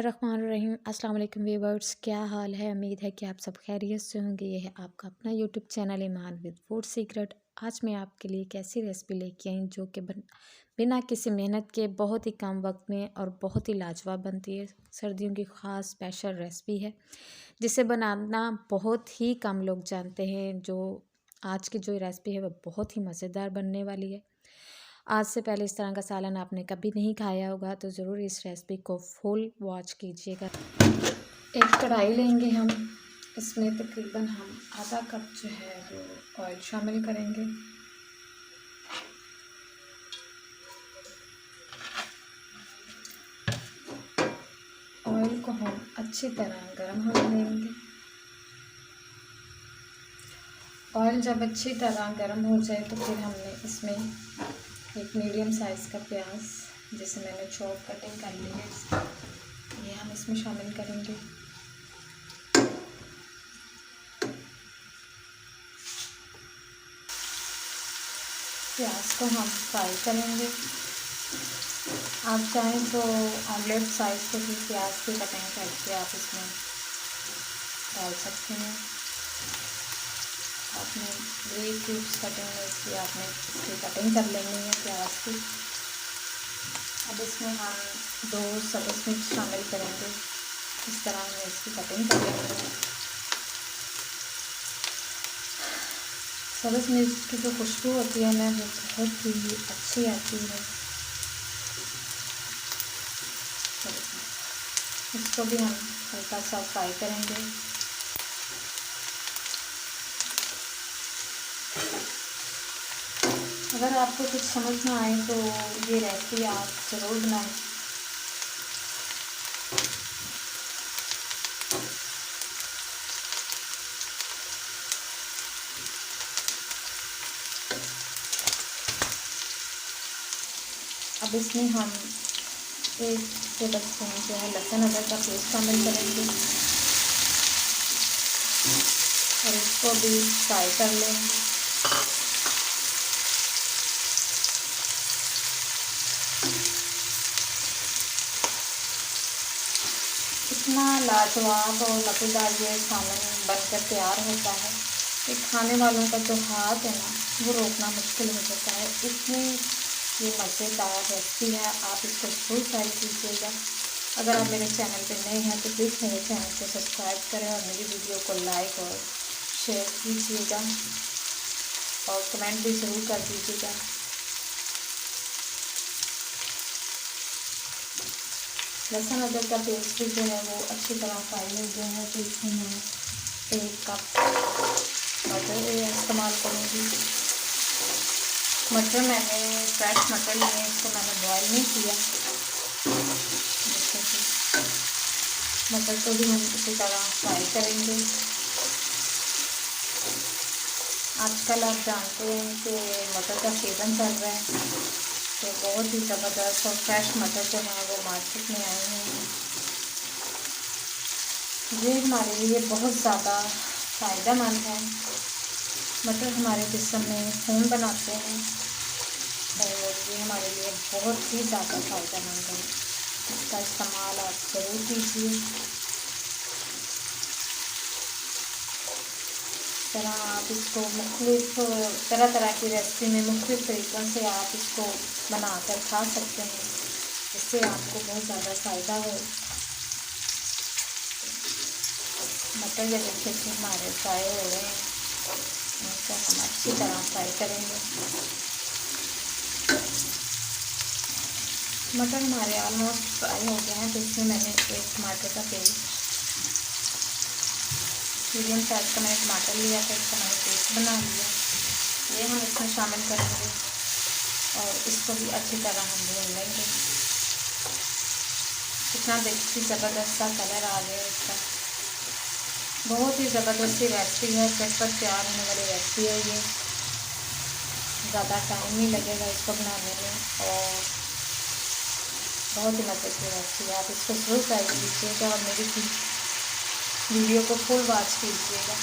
बिस्मिल्लाहिर्रहमानिर्रहीम। अस्सलाम वालेकुम व्यूअर्स, क्या हाल है। उम्मीद है कि आप सब खैरियत से होंगे। ये है आपका अपना YouTube channel Iman with food secret. आज मैं आपके लिए एक ऐसी रेसिपी लेके आई जो कि बिना किसी मेहनत के बहुत ही कम वक्त में और बहुत ही लाजवाब बनती है। सर्दियों की ख़ास स्पेशल रेसिपी है जिसे बनाना बहुत ही कम लोग जानते हैं। जो आज की जो रेसिपी है वह बहुत ही मज़ेदार बनने वाली है। आज से पहले इस तरह का सालन आपने कभी नहीं खाया होगा तो ज़रूर इस रेसिपी को फुल वॉच कीजिएगा। एक कढ़ाई लेंगे हम, इसमें तकरीबन हम आधा कप जो है वो ऑयल शामिल करेंगे। ऑयल को हम अच्छी तरह गर्म होने देंगे। ऑयल जब अच्छी तरह गर्म हो जाए तो फिर हमने इसमें एक मीडियम साइज़ का प्याज जिसे मैंने चॉप कटिंग कर ली है, ये हम इसमें शामिल करेंगे। प्याज को हम फ्राई करेंगे। आप चाहें तो ऑमलेट साइज़ के भी प्याज की कटिंग करके आप इसमें डाल सकते हैं। आपने ब्रेड क्यूब्स कटिंग में इसकी आपने इसकी कटिंग कर लेनी है प्याज की। अब इसमें हम 2 सब्ज़ मिर्च शामिल करेंगे। इस तरह हमें इसकी कटिंग कर लेनी है। सब्ज़ मिर्च की जो खुशबू होती है ना वो बहुत ही अच्छी आती है। इसको भी हम हल्का सा फ्राई करेंगे। अगर आपको कुछ समझ ना आए तो ये रेसिपी आप ज़रूर बनाएं। अब इसमें हम 1 टेबलस्पून जो है लहसुन अदरक का पेस्ट शामिल करेंगे और इसको भी फ्राई कर लें। इतना लाजवाब और मज़ेदार ये सालन बनकर तैयार होता है कि खाने वालों का जो हाथ है ना वो रोकना मुश्किल हो जाता है। इतनी ये मज़ेदार रेसिपी है, आप इसको ज़रूर ट्राई कीजिएगा। अगर आप मेरे चैनल पे नए हैं तो प्लीज़ मेरे चैनल को सब्सक्राइब करें और मेरी वीडियो को लाइक और शेयर कीजिएगा और कमेंट भी ज़रूर कर दीजिएगा। लहसुन अदरक का पेस्ट भी जो है वो अच्छी तरह फ्राई हो गया है तो इसमें मैं 1 कप मटर इस्तेमाल करूँगी। मटर मैंने फ्रेश मटर लिए, इसको मैंने बॉयल नहीं किया। मटर को भी हम इसी तरह फ्राई करेंगे। आजकल आप जानते हैं कि मटर का सीज़न चल रहा है तो बहुत ही ज़बरदस्त और फ्रेश मटर जो है वो मार्केट में आए हैं। ये हमारे लिए बहुत ज़्यादा फ़ायदेमंद है। मटर हमारे जिस्म में खून बनाते हैं और ये हमारे लिए बहुत ही ज़्यादा फ़ायदेमंद है। इसका इस्तेमाल आप ज़रूर कीजिए। तरह आप इसको मुख्तलिफ तरह तरह की रेसिपी में मुख्तलिफ तरीक़ों से आप इसको बनाकर खा सकते हैं, इससे आपको बहुत ज़्यादा फ़ायदा हो। मटर जब अच्छे से हमारे फ्राई हो रहे हैं तो हम अच्छी तरह फ्राई करेंगे। मटर हमारे ऑलमोस्ट फ्राई हो गए हैं तो इसमें मैंने 1 टमाटर का पेस्ट, मीडियम साइज़ का मैंने टमाटर लिया था, इसका मैंने पेस्ट बना लिया, ये हम इसमें शामिल करेंगे और इसको भी अच्छी तरह हम भून लेंगे। कितना देखिए ज़बरदस्त सा कलर आ गया इसका। बहुत ही ज़बरदस्त रेसिपी है, झटपट तैयार होने वाली रेसिपी है ये। ज़्यादा टाइम नहीं लगेगा इसको बनाने में और बहुत ही मज़े की रेसिपी है। आप इसको ज़रूर ट्राई कीजिएगा और मेरी वीडियो को फुल वॉच कीजिएगा।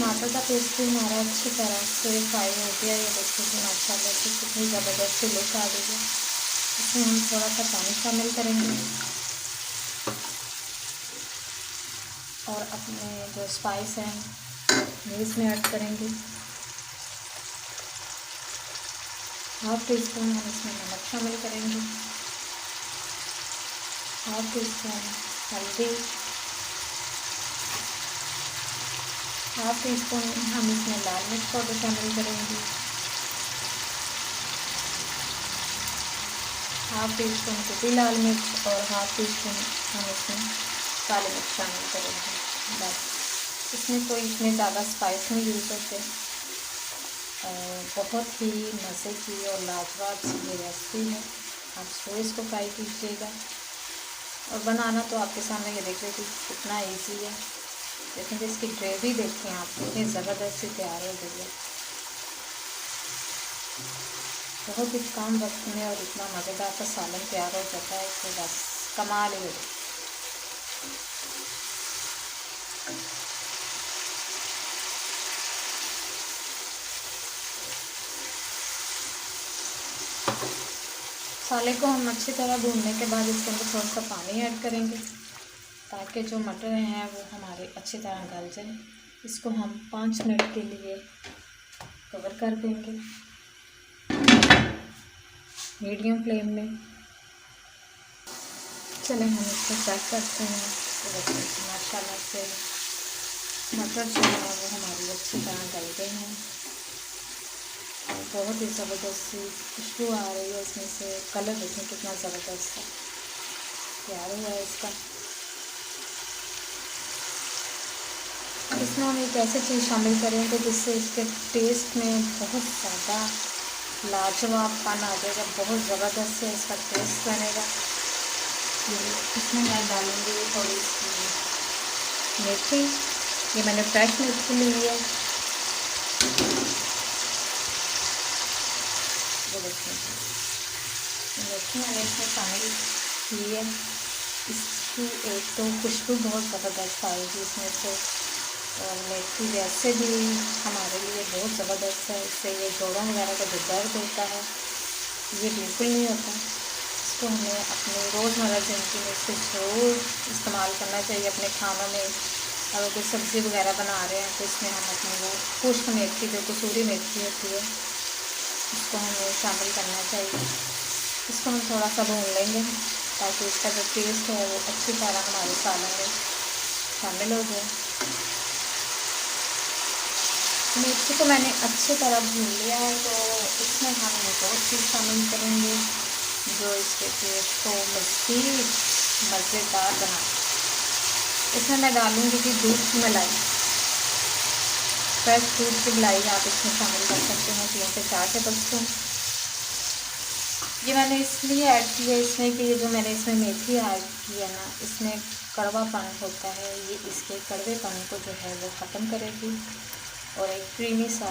टमाटर का पेस्ट भी हमारा अच्छी तरह से फ्राई हो गया। ये देखिए कि माशाल्लाह से कितनी ज़बरदस्त सी लुक आ गई है। इसमें हम थोड़ा सा पानी शामिल करेंगे और अपने जो स्पाइस हैं वो इसमें ऐड करेंगे। 1/2 टीस्पून हम इसमें नमक शामिल करेंगे, 1/2 टीस्पून हल्दी, 1/2 टीस्पून हम इसमें लाल मिर्च पाउडर शामिल करेंगे, 1/2 टीस्पून कुटी लाल मिर्च और 1/2 टीस्पून हम इसमें काली मिर्च शामिल करेंगे। बस इसमें कोई इतने ज़्यादा स्पाइस नहीं यूज़ होते। बहुत ही मज़े की और लाजवाब सी ये रेसिपी है। आप ज़रूर इसको ट्राई कीजिएगा और बनाना तो आपके सामने ये देख लीजिए कितना इजी है। लेकिन इसकी ग्रेवी देखें आप कितनी ज़बरदस्त सी तैयार हो गई है। बहुत ही कम वक्त में और इतना मज़ेदार सा सालन तैयार हो जाता है कि बस कमाल ही हो। मसाले को हम अच्छी तरह भूनने के बाद इसके अंदर थोड़ा सा पानी ऐड करेंगे ताकि जो मटर हैं वो हमारे अच्छी तरह गल जाए। इसको हम 5 मिनट के लिए कवर कर देंगे मीडियम फ्लेम में। चलें हम इसको चेक करते हैं। तो देखिए माशाल्लाह से मटर जो है वो हमारी अच्छी तरह गल गए हैं। बहुत ही ज़बरदस्त सी खुशबू आ रही है इसमें से। कलर देखें कितना ज़बरदस्त है तैयार हुआ है इसका। इसमें हम एक ऐसी चीज़ शामिल करेंगे जिससे इसके टेस्ट में बहुत ज़्यादा लाजवाबपन आ जाएगा। बहुत ज़बरदस्त से इसका टेस्ट बनेगा। इसमें मैं डालूँगी थोड़ी सी मेथी। ये मैंने फ्रेश मेथी ली है। मेथी मैंने इसमें शामिल की है। इसकी एक तो खुशबू बहुत ज़बरदस्त आएगी इसमें से, और मेथी वैसे भी हमारे लिए बहुत ज़बरदस्त है। इससे ये जोड़ों वगैरह का जो दर्द होता है ये बिल्कुल नहीं होता। इसको हमें अपने रोज़मर्रा ज़िंदगी में इसको ज़रूर इस्तेमाल करना चाहिए अपने खानों में। अगर कोई सब्ज़ी वगैरह बना रहे हैं तो इसमें हम अपनी वो खुश्क मेथी जो कसूरी मेथी होती है इसको हमें शामिल करना चाहिए। इसको हम थोड़ा सा भून लेंगे ताकि इसका जो टेस्ट है वो अच्छी तरह हमारे सालन में शामिल हो जाए। मेथी को मैंने अच्छी तरह भून लिया है। तो इसमें हम एक और चीज़ शामिल करेंगे जो इसके टेस्ट को मज़ीद मज़ेदार बना। इसमें मैं डालूँगी कि दूध की मलाई, फ्रेश दूध की मलाई आप इसमें शामिल कर सकते हैं 3 से 4 टेबलस्पून। ये मैंने इसलिए ऐड किया इसमें कि ये जो मैंने इसमें मेथी ऐड की है ना, इसमें कड़वापन होता है। ये इसके कड़वेपन को जो है वो ख़त्म करेगी और एक क्रीमी सा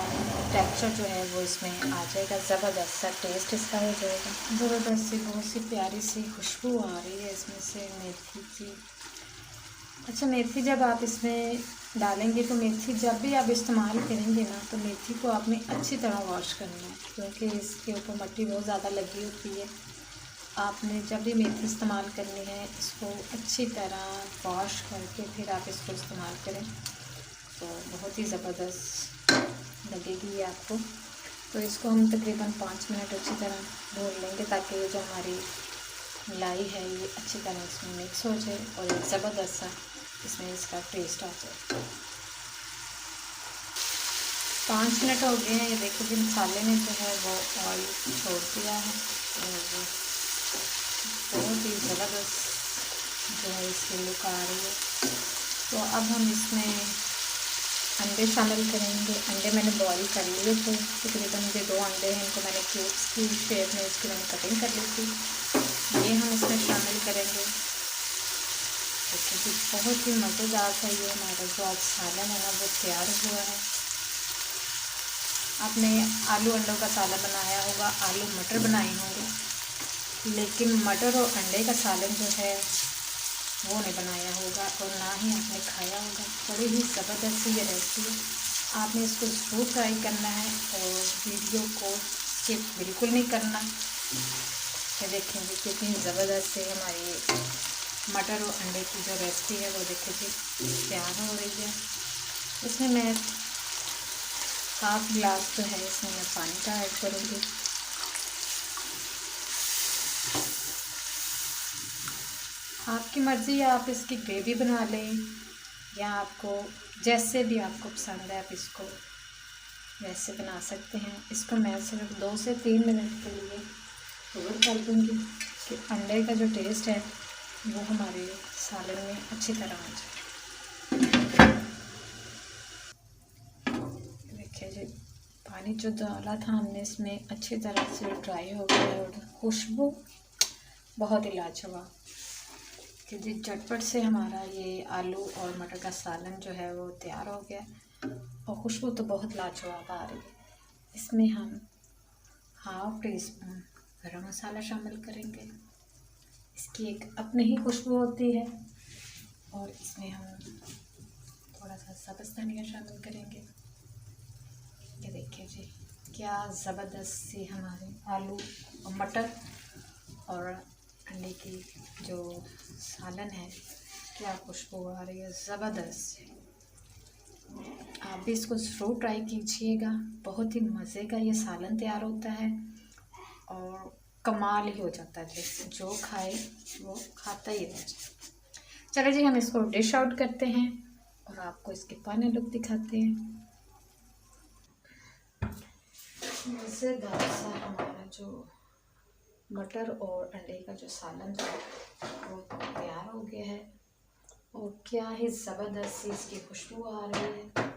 टेक्सचर जो है वो इसमें आ जाएगा। ज़बरदस्त सा टेस्ट इसका हो जाएगा। ज़बरदस्त सी बहुत सी प्यारी सी खुशबू आ रही है इसमें से मेथी की। अच्छा, मेथी जब आप इसमें डालेंगे तो मेथी जब भी आप इस्तेमाल करेंगे ना तो मेथी को आपने अच्छी तरह वॉश करना है, क्योंकि इसके ऊपर मिट्टी बहुत ज़्यादा लगी होती है। आपने जब भी मेथी इस्तेमाल करनी है इसको अच्छी तरह वॉश करके फिर आप इसको इस्तेमाल करें तो बहुत ही ज़बरदस्त लगेगी ये आपको। तो इसको हम तकरीबन 5 मिनट अच्छी तरह भून लेंगे ताकि ये जो हमारी मलाई है ये अच्छी तरह इसमें मिक्स हो जाए और एक ज़बरदस्त सा इसमें इसका टेस्ट आ जाए। 5 मिनट हो गए हैं। ये देखो कि मसाले ने जो है वो ऑयल छोड़ दिया है और बहुत ही ज़बरदस्त जो है इसकी लुक आ रही है। तो अब हम इसमें अंडे शामिल करेंगे। अंडे मैंने बॉईल कर लिए थे, तकरीबन ये 2 अंडे हैं, इनको मैंने क्यूब्स की शेप में इसकी मैंने कटिंग कर ली थी। ये हम इसमें शामिल करेंगे। क्योंकि बहुत ही मज़ेदार सा ये हमारा जो आज सालन है ना वो तैयार हुआ है। आपने आलू अंडों का सालन बनाया होगा, आलू मटर बनाए होंगे, लेकिन मटर और अंडे का सालन जो है वो नहीं बनाया होगा और ना ही आपने खाया होगा। बड़ी ही ज़बरदस्त ये रेसिपी है। आपने इसको ज़रूर ट्राई करना है और वीडियो को स्किप बिल्कुल नहीं करना। ये देखेंगे कितनी ज़बरदस्त से हमारी मटर और अंडे की जो रेसिपी है वो देखो जी तैयार हो रही है। इसमें मैं हाफ गिलास जो है इसमें मैं पानी का ऐड करूँगी। आपकी मर्ज़ी है, आप इसकी ग्रेवी बना लें या आपको जैसे भी आपको पसंद है आप इसको वैसे बना सकते हैं। इसको मैं सिर्फ 2 से 3 मिनट के लिए कवर कर दूँगी कि अंडे का जो टेस्ट है वो हमारे सालन में अच्छी तरह आ जाए। देखिए जी पानी जो डाला था हमने इसमें अच्छी तरह से ड्राई हो गया और खुशबू बहुत ही लाजवाब कि जी झटपट से हमारा ये आलू और मटर का सालन जो है वो तैयार हो गया और खुशबू तो बहुत लाजवाब आ रही है। इसमें हम हाफ टी स्पून गरम मसाला शामिल करेंगे। इसकी एक अपनी ही खुशबू होती है। और इसमें हम थोड़ा सा सब्ज़ धनिया शामिल करेंगे। ये देखिए जी क्या ज़बरदस्त सी हमारे आलू और मटर और अंडे की जो सालन है क्या खुशबू आ रही है ज़बरदस्त। आप भी इसको ज़रूर ट्राई कीजिएगा। बहुत ही मज़े का ये सालन तैयार होता है और कमाल ही हो जाता है। जो खाए वो खाता ही रह जाए। चलो जी हम इसको डिश आउट करते हैं और आपको इसके फाइनल लुक दिखाते हैं। मज़ेदार सा हमारा जो मटर और अंडे का जो सालन था वो तैयार हो गया है और क्या ही ज़बरदस्त सी इसकी खुशबू आ रही है।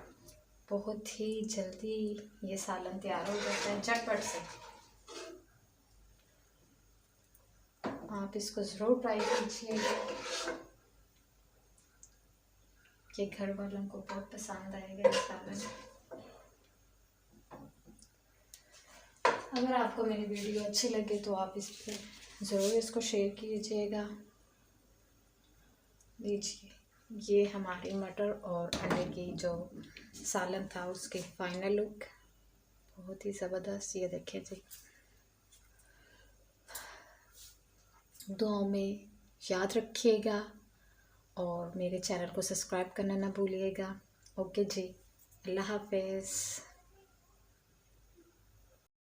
बहुत ही जल्दी ये सालन तैयार हो जाता है झटपट से। आप इसको ज़रूर ट्राई कीजिएगा कि घर वालों को बहुत पसंद आएगा ये सालन। अगर आपको मेरी वीडियो अच्छी लगे तो आप इस पर ज़रूर इसको शेयर कीजिएगा। लीजिए ये हमारी मटर और अंडे की जो सालन था उसके फाइनल लुक बहुत ही ज़बरदस्त। ये देखिए जी दुआओं में याद रखिएगा और मेरे चैनल को सब्सक्राइब करना ना भूलिएगा। ओके जी अल्लाह हाफिज़।